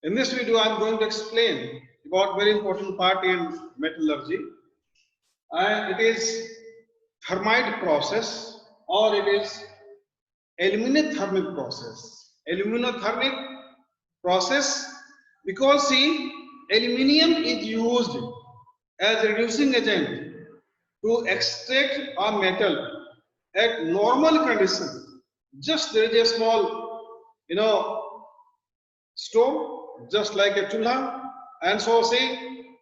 In this video, I am going to explain about very important part in metallurgy. It is thermite process or it is aluminothermic process. Aluminothermic process because see, aluminium is used as reducing agent to extract a metal at normal condition. Just there is a small, stove, just like a chulha, and so say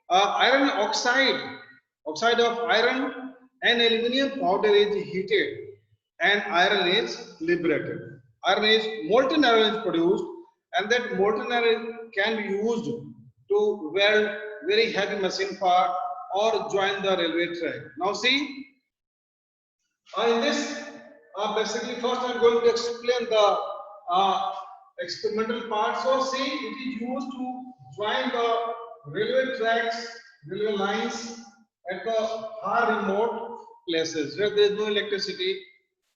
iron oxide of iron and aluminium powder is heated, and iron is liberated. Iron is molten iron is produced, and that molten iron can be used to weld very heavy machine part or join the railway track. Now see, in this, basically first I am going to explain the uh, experimental part. So see, it is used to join the railway tracks, railway lines at the far remote places where there is no electricity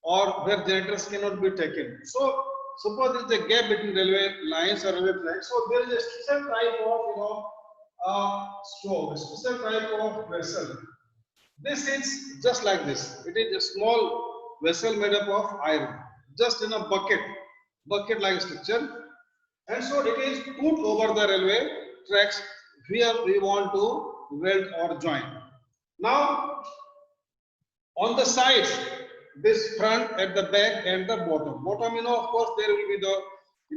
or where generators cannot be taken. So suppose there is a gap between railway lines or railway tracks. So there is a special type of stove, a special type of vessel. This is just like this. It is a small vessel made up of iron, just in a bucket-like structure. And so it is put over the railway tracks where we want to weld or join. Now, on the sides, this front, at the back, and the bottom. Bottom, of course, there will be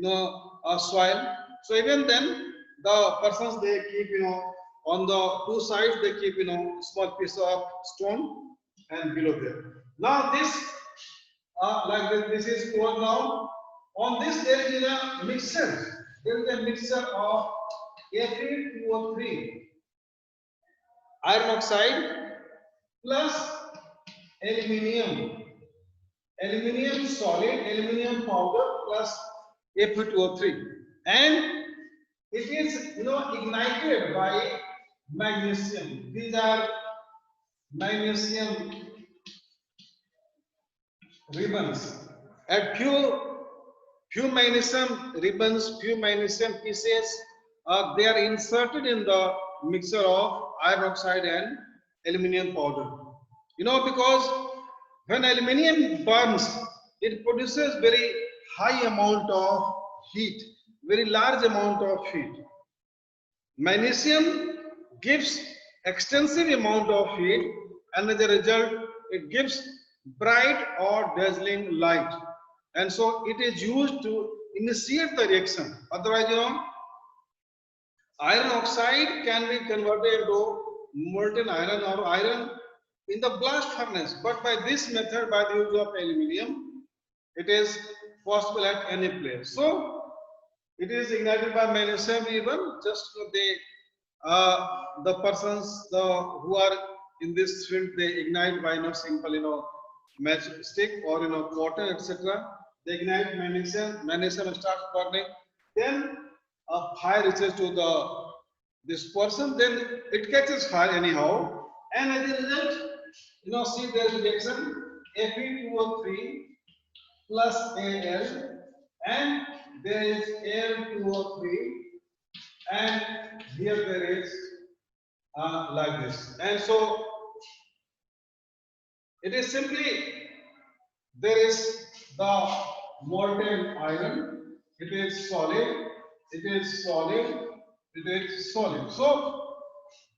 the, soil. So even then, the persons they keep, on the two sides they keep, small piece of stone and below there. Now this, like this is poured now. On this there is a mixture. There is a mixture of Fe2O3, iron oxide plus aluminium, aluminium solid, aluminium powder plus Fe2O3, and it is ignited by magnesium. These are magnesium ribbons. And few magnesium ribbons, few magnesium pieces, they are inserted in the mixture of iron oxide and aluminium powder. Because when aluminium burns, it produces very high amount of heat, very large amount of heat. Magnesium gives extensive amount of heat, and as a result it gives bright or dazzling light, and so it is used to initiate the reaction. Otherwise, iron oxide can be converted into molten iron or iron in the blast furnace, but by this method, by the use of aluminium, it is possible at any place. So it is ignited by magnesium ribbon. Just the persons who are in this field, they ignite by simple matchstick or cotton, etc. They ignite magnesium starts burning. Then a fire reaches to this person. Then it catches fire anyhow, and as a result, see there is reaction Fe2O3 plus Al, and there is Al2O3, and here there is like this. And so it is simply, there is the molten iron, it is solid, it is solid, it is solid. So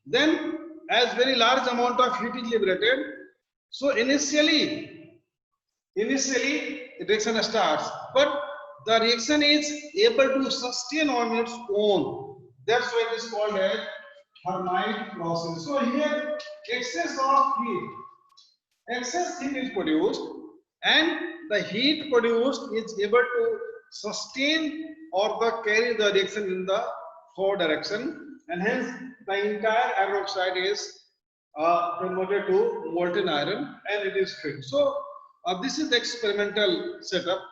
then as very large amount of heat is liberated, so initially reaction starts, but the reaction is able to sustain on its own. That's why it is called a thermite process. So here excess heat is produced, and the heat produced is able to sustain or carry the reaction in the forward direction, and hence the entire iron oxide is converted to molten iron, and it is filled. So this is the experimental setup,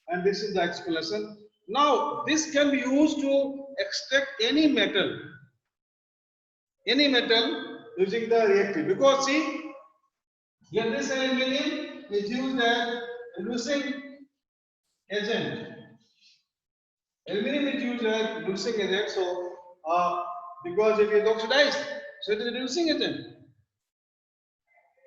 and this is the explanation. Now this can be used to extract any metal using the reactive, because see, here this aluminium is used as reducing agent. Aluminum is used as reducing agent, so because it is oxidized, so it is reducing agent.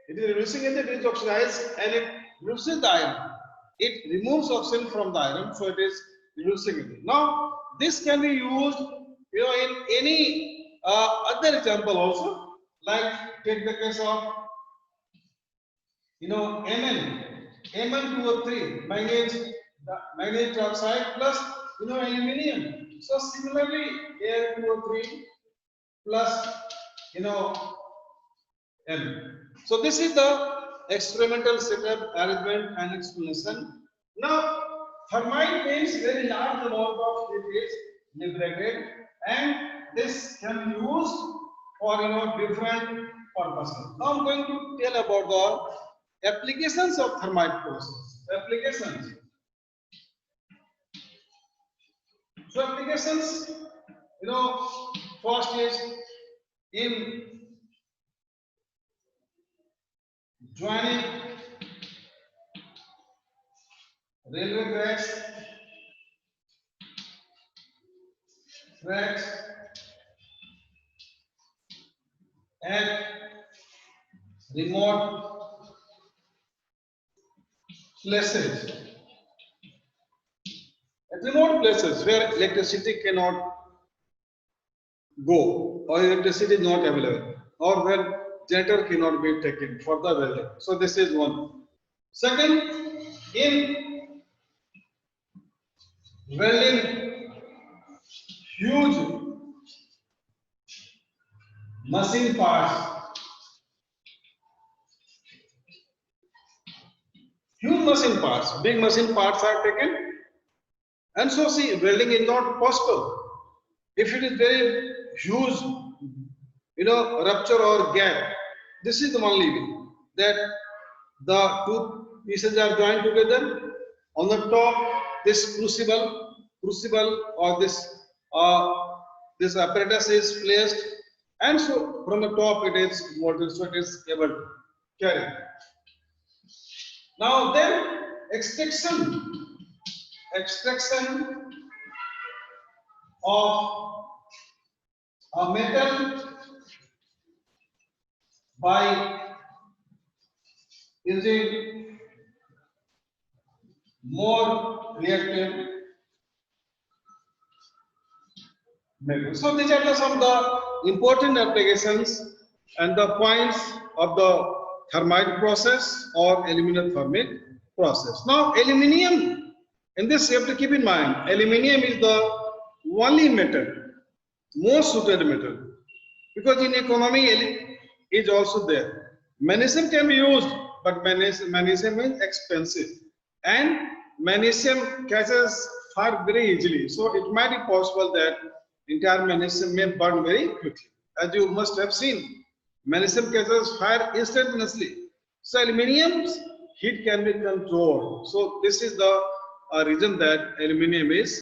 It is reducing agent, it is oxidized and it reduces the iron. It removes oxygen from the iron, so it is reducing agent. Now, this can be used, in any other example also. Like take the case of, Mn2O3, manganese oxide plus, aluminium. So similarly, Al2O3 plus, M. So this is the experimental setup, arrangement and explanation. Now, thermite means very large amount of heat is liberated, and this can be used for different purposes. Now I'm going to tell about the applications of thermite process. Applications. So applications, first is in joining railway tracks at remote places. At remote places where electricity cannot go or electricity is not available, or where generator cannot be taken for the welding. So this is one. Second, in welding huge machine parts, big machine parts are taken, and so see, welding is not possible if it is very huge, rupture or gap. This is the only way that the two pieces are joined together. On the top, this crucible or this apparatus is placed, and so from the top it is molded, so it is able to carry. Now then, extraction of a metal by using more reactive metal. So these are some of the important applications and the points of the thermite process or aluminum thermic process. Now aluminium, in this you have to keep in mind, aluminium is the only metal, most suited metal, because in economy is also there. Magnesium can be used, but magnesium is expensive, and magnesium catches fire very easily. So it might be possible that entire magnesium may burn very quickly. As you must have seen, magnesium catches fire instantaneously. So aluminium's heat can be controlled. So this is the reason that aluminium is